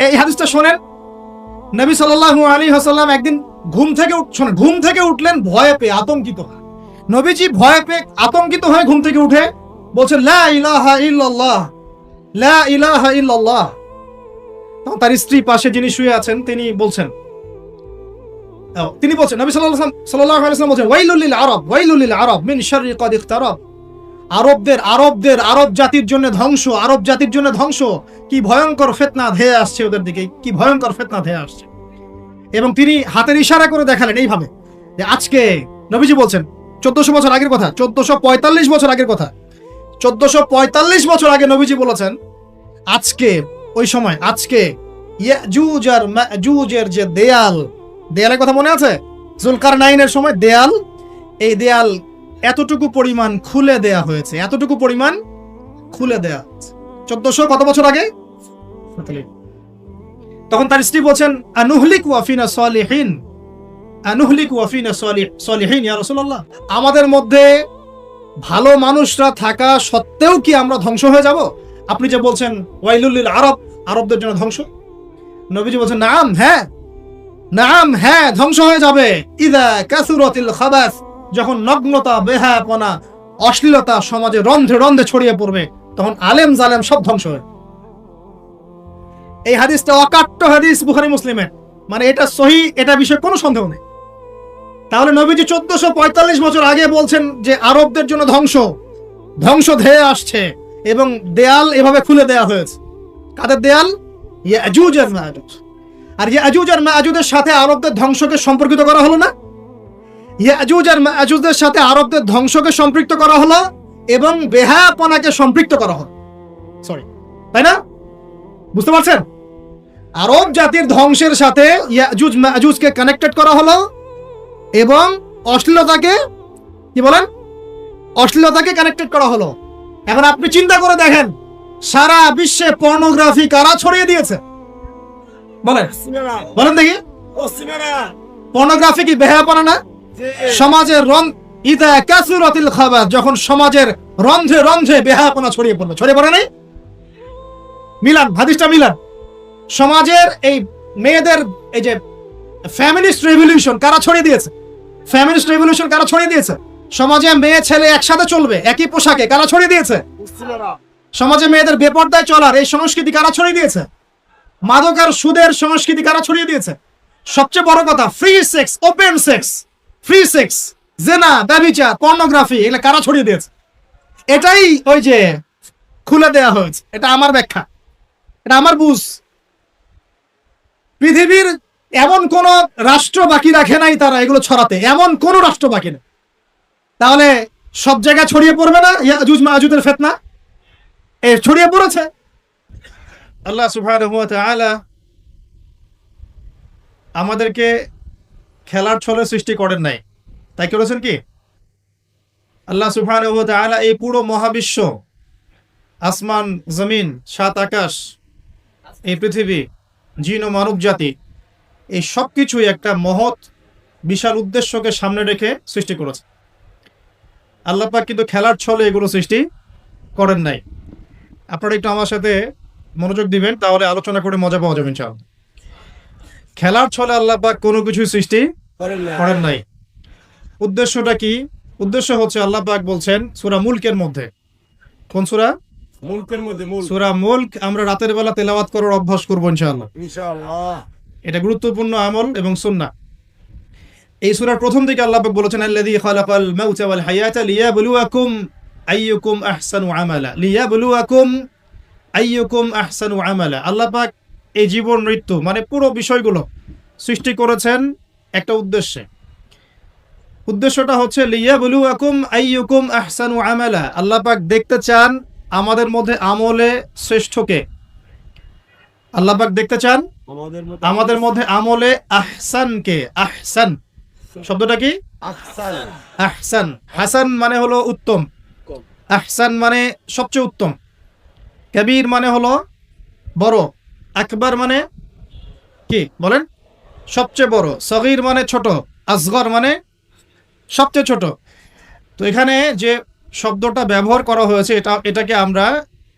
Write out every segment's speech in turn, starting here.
এই হাদিসটা শোনেন, নবী সাল্লাল্লাহু আলাইহি ওয়াসাল্লাম একদিন ঘুম থেকে উঠলেন ভয়ে পেয়ে, আতঙ্কিত হয়ে। নবীজি ভয়ে পেয়ে আতঙ্কিত হয়ে ঘুম থেকে উঠে বলছেন লা ইলাহা ইল্লাল্লাহ, লা ইলাহা ইল্লাল্লাহ। তখন তার স্ত্রী পাশে যিনি শুয়ে আছেন তিনি বলছেন নবী সাল্লাল্লাহু আলাইহি ওয়াসাল্লাম বলছেন ওয়াইলুল লিল আরব, ওয়াইলুল লিল আরব মিন শাররি ক্বাদ ইখতারাব। আরব জাতির জন্য ধ্বংস, আরব জাতির জন্য ধ্বংস। কি ভয়ঙ্কর ফিতনা ধেয়ে আসছে ওদের দিকে, কি ভয়ঙ্কর ফিতনা ধেয়ে আসছে। এবং তিনি হাতের ইশারা করে দেখালেন এইভাবে যে আজকে, নবীজি বলছেন 1400 বছর আগের কথা, 1445 বছর আগের কথা, 1445 বছর আগে নবীজি বলেছেন আজকে, ওই সময় আজকে ইয়াজুজ আর মাজুজের যে দেয়ালের কথা মনে আছে? যুলকারনাইনের সময় দেয়াল, এই দেয়াল এতটুকু পরিমাণ খুলে দেয়া হয়েছে, এতটুকু পরিমাণ খুলে দেয়া হয়েছে 1400 কত বছর আগে? তখন তার স্ত্রী বলছেন আনুহলিক ওয়াফিনা সালিহিন, আনুহলিক ওয়াফিনা সালিহিন ইয়া রাসূলুল্লাহ, আমাদের মধ্যে ভালো মানুষরা থাকা সত্ত্বেও কি আমরা ধ্বংস হয়ে যাব? আপনি যে বলছেন ওয়াইলুল লিল আরব, আরবদের জন্য ধ্বংস। নবীজি বলছেন নাম, হ্যাঁ নাম, হ্যাঁ ধ্বংস হয়ে যাবে। ইদা কাসুরাতিল খাবাস, যখন নগ্নতা, বেহায়াপনা, অশ্লীলতা সমাজে রন্ধ্রে রন্ধ্রে ছড়িয়ে পড়বে, তখন আলেম জালেম সব ধ্বংস হয়। এই হাদিসটা অকাট্য হাদিস বুখারী মুসলিমের, মানে এটা সহি, এটা বিষয়ে কোনো সন্দেহ নেই। তাহলে নবীজি 1445 বছর আগে বলছেন যে আরবদের জন্য ধ্বংস ধেয়ে আসছে, এবং দেয়াল এভাবে খুলে দেয়া হয়েছে। কাদের দেয়াল? ইয়াজুজ আর মাজুজ। আর ইয়াজুজ আর মাজুজের সাথে আরবদের ধ্বংসকে সম্পর্কিত করা হলো না? ইয়াজুজ আর মাজুজের সাথে আরবদের ধ্বংসকে সম্পৃক্ত করা হলো এবং বেহায়াপনাকে সম্পৃক্ত করা হলো, সরি, তাই না? বুঝতে পারছেন? আরব জাতির ধ্বংসের সাথে ইয়াজুজ মাজুজকে কানেক্টেড করা হলো এবং অশ্লীলতাকে, কি বলেন, অশ্লীলতাকে কানেক্টেড করা হলো। এখন আপনি চিন্তা করে দেখেন, সারা বিশ্বে পর্নোগ্রাফি কারা ছড়িয়ে দিয়েছে? বলেন বলেন দেখি। পর্নোগ্রাফি কি বেহায়াপনা না? সমাজের ইদা কাসুরাতিল খাবাস, যখন সমাজের রন্ধ্রে রন্ধ্রে বেহায়াপনা ছড়িয়ে পড়ে নাই? মিলান, হাদিসটা মিলান। সমাজের এই মেয়েদের এই যে ফ্যামিলিস্ট রেভলিউশন কারা ছড়িয়ে দিয়েছে? ফ্যামিলিস্ট রেভলিউশন কারা ছড়িয়ে দিয়েছে? সমাজে মেয়ে ছেলে একসাথে চলবে একই পোশাকে কারা ছড়িয়ে দিয়েছে? সমাজে মেয়েদের বেপরদায় চলার এই সংস্কৃতি কারা ছড়িয়ে দিয়েছে? মাদক আর সুদের সংস্কৃতি কারা ছড়িয়ে দিয়েছে? সবচেয়ে বড় কথা, free sex, open sex, free sex, জেনা, ব্যভিচার, পর্নোগ্রাফি, এগুলো কারা ছড়িয়ে দিয়েছে? এটাই ওই যে খুলে দেয়া হয়েছে। এটা আমার ব্যাখ্যা, এটা আমার বুঝ। পৃথিবীর এমন কোন রাষ্ট্র বাকি রাখে নাই তারা এগুলো ছড়াতে, এমন কোন রাষ্ট্র বাকি নেই। তাহলে সব জায়গায় ছড়িয়ে পড়বে না ইয়াজুজ মাজুজের ফিতনা? ছড়িয়ে পড়েছে। আল্লাহ সুবহানাহু ওয়া তাআলা আমাদেরকে খেলার ছলে সৃষ্টি করেন নাই, তাই করেছেন কি? আল্লাহ সুবহানাহু ওয়া তাআলা এই পুরো মহাবিশ্ব, আসমান জমিন, সাত আকাশ, এই পৃথিবী, জিন ও মানব জাতি, এই সব কিছুই একটা মহৎ বিশাল উদ্দেশ্যকে সামনে রেখে সৃষ্টি করেছে। আল্লাহ পাক কিন্তু খেলার ছলে এগুলো সৃষ্টি করেন নাই। আপনারা একটু আমার সাথে মনোযোগ দিবেন, তাহলে আলোচনা করে মজা পাওয়া যাবে ইনশাআল্লাহ। খেলার ছলে আল্লাহ পাক কোনো কিছুই সৃষ্টি করেন নাই। উদ্দেশ্যটা কি? উদ্দেশ্য হচ্ছে আল্লাহ পাক বলছেন সূরা মুলকের মধ্যে, কোন সূরা? মুলকের মধ্যে, সূরা মুলক আমরা রাতের বেলা তেলাওয়াত করার অভ্যাস করব ইনশাআল্লাহ। এটা গুরুত্বপূর্ণ আমল এবং সুন্নাহ। এই সূরার প্রথম দিকে আল্লাহ পাক বলেছেন আল্লাযী খালাকাল মাউতা ওয়াল হায়াতা লিয়াবলুয়াকুম আইয়ুকুম আহসানু আমালা, লিয়াবলুয়াকুম আইয়ুকুম আহসানু আমালা। আল্লাহ পাক এই জীবন মৃত্যু মানে পুরো বিষয়গুলো সৃষ্টি করেছেন একটা উদ্দেশ্যে। উদ্দেশ্যটা হচ্ছে লিয়াবলুয়াকুম আইয়ুকুম আহসানু আমালা। আল্লাহ পাক দেখতে চান আমাদের মধ্যে আমলে শ্রেষ্ঠকে। আল্লাহ পাক দেখতে চান আমাদের মধ্যে আমলে আহসানকে। আহসান শব্দটা কি? আহসান। হাসান মানে হলো উত্তম, আহসান মানে সবচেয়ে উত্তম, কবির মানে হলো বড়, আকবার মানে কি বলেন? সবচেয়ে বড়, সগীর মানে ছোট, আসগর মানে সবচেয়ে ছোট। তো এখানে যে শব্দটা ব্যবহার করা হয়েছে এটাকে আমরা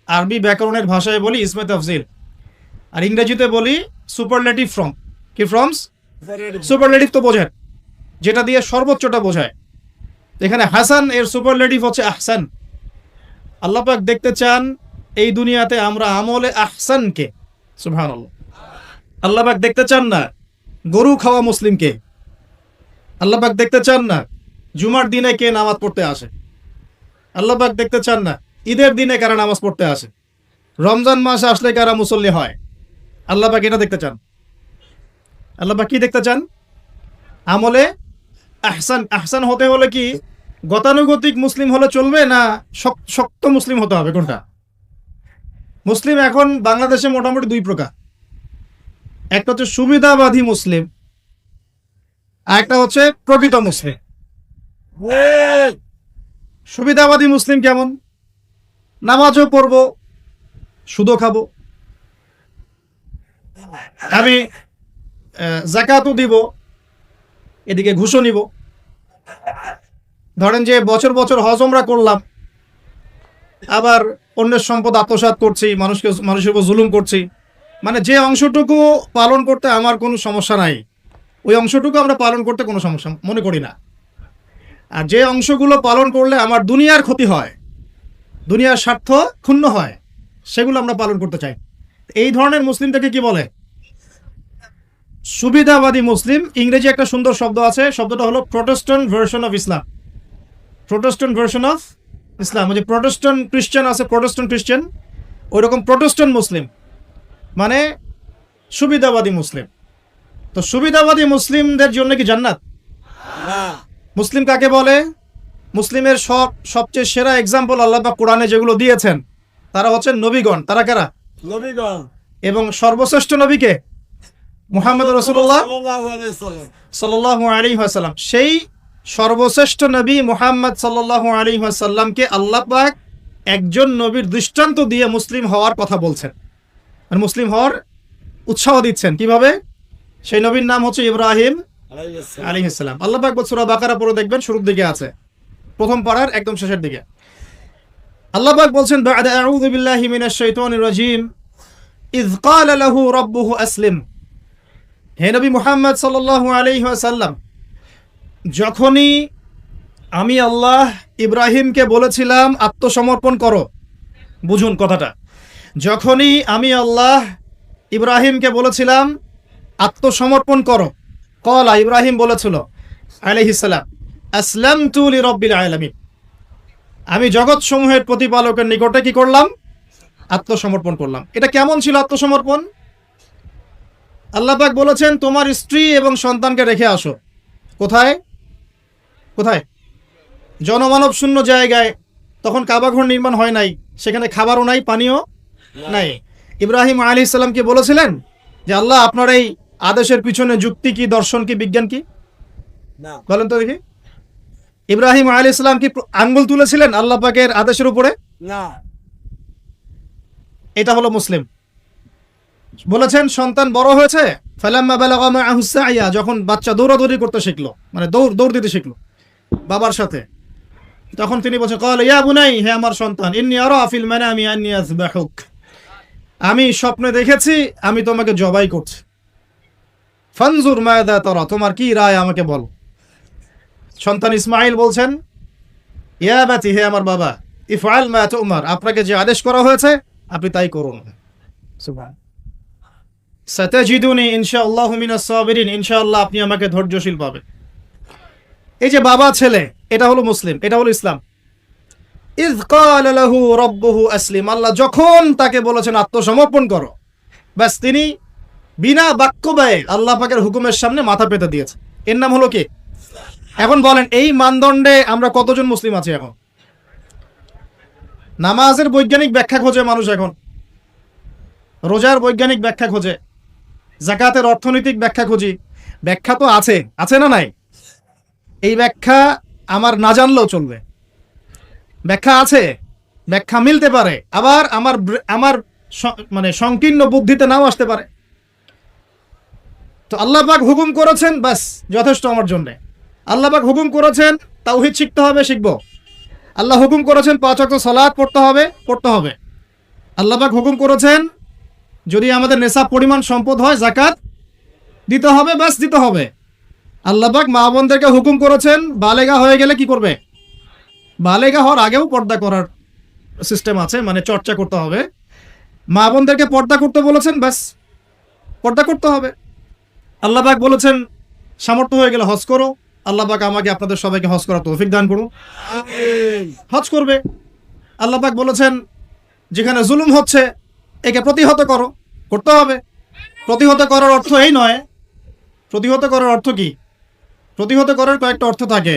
আরবি ব্যাকরণের ভাষায় বলি ইসমে তাফজিল। আর ইংরেজিতে বলি সুপারলেটিভ ফর্ম। কি ফর্মস? সুপারলেটিভ তো বোঝেন, যেটা দিয়ে সর্বোচ্চটা বোঝায়। এখানে হাসান এর সুপারলেটিভ হচ্ছে আহসান। আল্লাহ পাক দেখতে চান এই দুনিয়াতে আমরা আমলে আহসানকে। সুবহানাল্লাহ। আল্লাহ পাক দেখতে চান না গরু খাওয়া মুসলিমকে। আল্লাহ পাক দেখতে চান না জুমার দিনে কে নামাজ পড়তে আসে। আল্লাহ পাক দেখতে চান না ঈদের দিনে কারা নামাজ পড়তে আসে, রমজান মাস আসলে কারা মুসল্লি হয়। আল্লাহ পাক এটা দেখতে চান। আল্লাহ পাক কি দেখতে চান? আমলে আহসান। আহসান হতে হলে কি গতানুগতিক মুসলিম হলে চলবে, না শক্ত মুসলিম হতে হবে? কোনটা? মুসলিম এখন বাংলাদেশে মোটামুটি দুই প্রকার। একটা হচ্ছে সুবিধাবাদী মুসলিম, আর একটা হচ্ছে প্রকৃত মুসলিম। সুবিধাবাদী মুসলিম কেমন? নামাজও পড়বো, সুদও খাবো, আমি যাকাতও দিব, এদিকে ঘুষও নিব। ধরেন যে বছর বছর হজ ওমরা করলাম, আবার অন্যের সম্পদ আত্মসাৎ করছি, মানুষের উপর জুলুম করছি। মানে যে অংশটুকু পালন করতে আমার কোনো সমস্যা নাই, ওই অংশটুকু আমরা পালন করতে কোনো সমস্যা মনে করি না। আর যে অংশগুলো পালন করলে আমার দুনিয়ার ক্ষতি হয়, দুনিয়ার স্বার্থ ক্ষুণ্ণ হয়, সেগুলো আমরা পালন করতে চাই। এই ধরনের মুসলিমটাকে কি বলে? সুবিধাবাদী মুসলিম। ইংরেজি একটা সুন্দর শব্দ আছে, শব্দটা হলো Protestant version of Islam. Protestant version of Islam. ওই যে প্রোটেস্ট্যান্ট খ্রিস্টান আছে, প্রোটেস্ট্যান্ট খ্রিস্টান, ওই রকম প্রোটেস্ট্যান্ট মুসলিম মানে সুবিধাবাদী মুসলিম। তো সুবিধাবাদী মুসলিমদের জন্য কি জান্নাত? মুসলিম কাকে বলে? মুসলিমের সবচেয়ে সেরা এক্সাম্পল আল্লাহ পাক কোরআনে যেগুলো দিয়েছেন, তারা হচ্ছেন নবীগণ। তারা কারা? নবীগণ। এবং সর্বশ্রেষ্ঠ নবীকে মুহাম্মদ রাসূলুল্লাহ সাল্লাল্লাহু আলাইহি ওয়াসাল্লাম। সেই সর্বশ্রেষ্ঠ নবী মুহাম্মদ সাল্লাল্লাহু আলাইহি ওয়াসাল্লামকে আল্লাহ পাক একজন নবীর দৃষ্টান্ত দিয়ে মুসলিম হওয়ার কথা বলছেন, আর মুসলিম হওয়ার উৎসাহ দিচ্ছেন। কিভাবে? সেই নবীর নাম হচ্ছে ইব্রাহিম আলাইহিস সালাম। আল্লাহ পাক সূরা বাকারা পড়ে দেখবেন, শুরুর দিকে আছে, প্রথম পারার একদম শেষের দিকে। আল্লাহ পাক বলছেন, বা'দা আউযু বিল্লাহি মিনাশ শাইতানির রাজীম, ইয ক্বালা লাহু রাব্বুহু আসলিম। হে নবী মুহাম্মদ সাল্লাল্লাহু আলাইহি ওয়াসাল্লাম, যখনই আমি আল্লাহ ইব্রাহিমকে বলেছিলাম আত্মসমর্পণ করো। বুঝুন কথাটা। যখনই আমি আল্লাহ ইব্রাহিমকে বলেছিলাম আত্মসমর্পণ করো, ক্বালা, ইব্রাহিম বলেছিল আলাইহিস সালাম, আসলামতু লিরাব্বিল আলামিন, আমি জগৎসমূহের প্রতিপালকের নিকটে কি করলাম? আত্মসমর্পণ করলাম। এটা কেমন ছিল আত্মসমর্পণ? আল্লাহ পাক বলেছেন তোমার স্ত্রী এবং সন্তানকে রেখে আসো। কোথায়? কোথায়? জনমানব শূন্য জায়গায়। তখন কাবাঘর নির্মাণ হয় নাই, সেখানে খাবারও নাই, পানিও নাই। ইব্রাহিম আলাইহিস সালাম কি বলেছিলেন যে আল্লাহ আপনার এই আদেশের পিছনে যুক্তি কি, দর্শন কি, বিজ্ঞান কি? বলেন তো দেখি। ইব্রাহিম আলাইহিস সালাম কি আঙ্গুল তুলেছিলেন আল্লাহ পাকের আদেশের উপরে? না। এটা হলো মুসলিম। বলেছেন সন্তান বড় হয়েছে, ফালাম্মা বালাগা মাআহু সাইয়া, যখন বাচ্চা দৌড়াদৌড়ি করতে শিখলো, মানে দৌড় দিতে শিখলো বাবার সাথে, তখন তিনি বলছেন, ক্বালা ইয়া বুনাই, হে আমার সন্তান, ইন্নী আরা ফিল মানামি আন্নী আযবাহুক, আমি স্বপ্নে দেখেছি আমি তোমাকে জবাই করছি। ফানজুর মাযা তারা, তোমার কি রায় আমাকে বল। সন্তান ইসমাঈল বলছেন, ইয়া বাতি, হে আমার বাবা, ইফআল মা তুমার, আপনাকে যে আদেশ করা হয়েছে আপনি তাই করুন। সুবহান। সাতাজিদুনি ইনশাআল্লাহু মিনাস সাবিরিন, ইনশাআল্লাহ আপনি আমাকে ধৈর্যশীল পাবেন। এই যে বাবা ছেলে, এটা হলো মুসলিম, এটা হলো ইসলাম। ইয ক্বালা লাহু রাব্বুহু আসলিম, আল্লাহ যখন তাকে বলেছেন আত্মসমর্পণ করো, ব্যাস তিনি বিনা বাক্য ব্যয়ে আল্লাহ পাকের হুকুমের সামনে মাথা পেতে দিয়েছে। এর নাম হলো কি? এখন বলেন এই মানদণ্ডে আমরা কতজন মুসলিম আছি এখন? নামাজের বৈজ্ঞানিক ব্যাখ্যা খোঁজে মানুষ এখন, রোজার বৈজ্ঞানিক ব্যাখ্যা খোঁজে, যাকাতের অর্থনৈতিক ব্যাখ্যা খুঁজি। ব্যাখ্যা তো আছে, আছে না নাই? এই ব্যাখ্যা আমার না জানলেও চলবে। ব্যাখ্যা আছে, ব্যাখ্যা মিলতে পারে, আবার আমার মানে সংকীর্ণ বুদ্ধিতে নাও আসতে পারে। তো আল্লাহ পাক হুকুম করেছেন, বাস যথেষ্ট আমার জন্য। আল্লাহ পাক হুকুম করেছেন তাওহীদ শিখতে হবে, শিখবো। আল্লাহ হুকুম করেছেন 5 ওয়াক্ত সালাত পড়তে হবে, পড়তে হবে। আল্লাহ পাক হুকুম করেছেন যদি আমাদের নেশাব পরিমাণ সম্পদ হয় জাকাত দিতে হবে, ব্যাস দিতে হবে। আল্লাহ পাক মা বোনদেরকে হুকুম করেছেন বালেগা হয়ে গেলে কি করবে? বালেগা হওয়ার আগেও পর্দা করার সিস্টেম আছে, মানে চর্চা করতে হবে। মা বোনদেরকে পর্দা করতে বলেছেন, ব্যাস পর্দা করতে হবে। আল্লাহ পাক বলেছেন সামর্থ্য হয়ে গেলে হজ করো। আল্লাহ পাক আমাকে আপনাদের সবাইকে হজ করার তৌফিক দান করুন, হজ করবে। আল্লাহ পাক বলেছেন যেখানে জুলুম হচ্ছে একে প্রতিহত করো, করতে হবে। প্রতিহত করার অর্থ এই নয়। প্রতিহত করার অর্থ কি? প্রতিহত করার কয়েকটা অর্থ থাকে।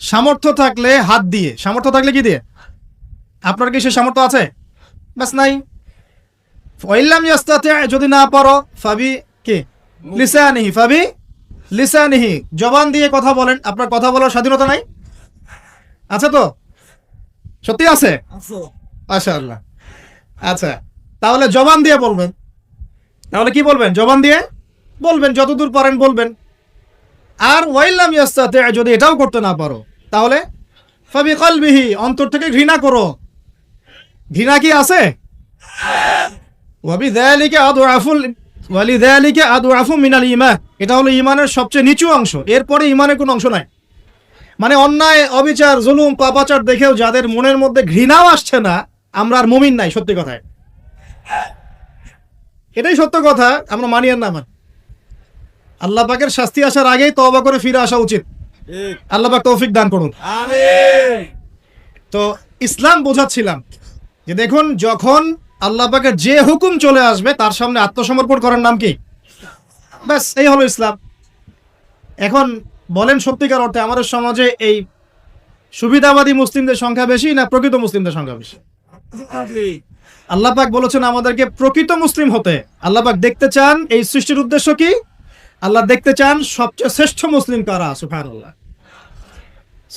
সামর্থ্য থাকলে হাত দিয়ে, সামর্থ্য থাকলে কি দিয়ে? আপনার কি সে সামর্থ্য আছে? ব্যাস নাই। ওয়াইল্লাম ইয়াস্তাতি, যদি না পারো ফাবি কি লিসানিহি, ফাবি লিসানিহি, জবান দিয়ে কথা বলেন। আপনার কথা বলার স্বাধীনতা নাই? আছে তো? সত্যি আছে? মাশাআল্লাহ। আচ্ছা, তাহলে জবান দিয়ে বলবেন। তাহলে কি বলবেন? জবান দিয়ে বলবেন, যতদূর পারেন বলবেন। আর ওয়াইল্লাম ইয়াস্তাতি, যদি এটাও করতে না পারো তাহলে ফাবি কলবিহি, অন্তর থেকে ঘৃণা করো। ঘৃণা কি আছে? ওয়াবিযালিকা আদআফু মিনাল ঈমান, এটা হলো ঈমানের সবচেয়ে নিচু অংশ। এরপরে ঈমানের কোনো অংশ নাই। মানে অন্যায়, অবিচার, জুলুম, পাপাচার দেখেও যাদের মনের মধ্যে ঘৃণাও আসছে না, আমরা আর মুমিন নাই। সত্যি কথা, এটাই সত্য কথা। আমরা মানি আর না মানি, আল্লাহ পাকের শাস্তি আসার আগেই তওবা করে ফিরে আসা উচিত। আল্লাহ পাক তৌফিক দান করুন, আমিন। তো ইসলাম বোঝাচ্ছিলাম যে দেখুন, যখন আল্লাহ পাকের যে হুকুম চলে আসবে তার সামনে আত্মসমর্পণ করার নাম কি? ব্যাস, এই হলো ইসলাম। এখন বলেন, সত্যিকার অর্থে আমাদের সমাজে এই সুবিধাবাদী মুসলিমদের সংখ্যা বেশি না প্রকৃত মুসলিমদের সংখ্যা বেশি? আল্লাহ পাক বলেছেন আমাদেরকে প্রকৃত মুসলিম হতে। আল্লাহ পাক দেখতে চান, এই সৃষ্টির উদ্দেশ্য কি? আল্লাহ দেখতে চান সবচেয়ে শ্রেষ্ঠ মুসলিম কারা। সুবহানাল্লাহ,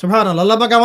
সুবহানাল্লাহ। আল্লাহ পাক আমাদের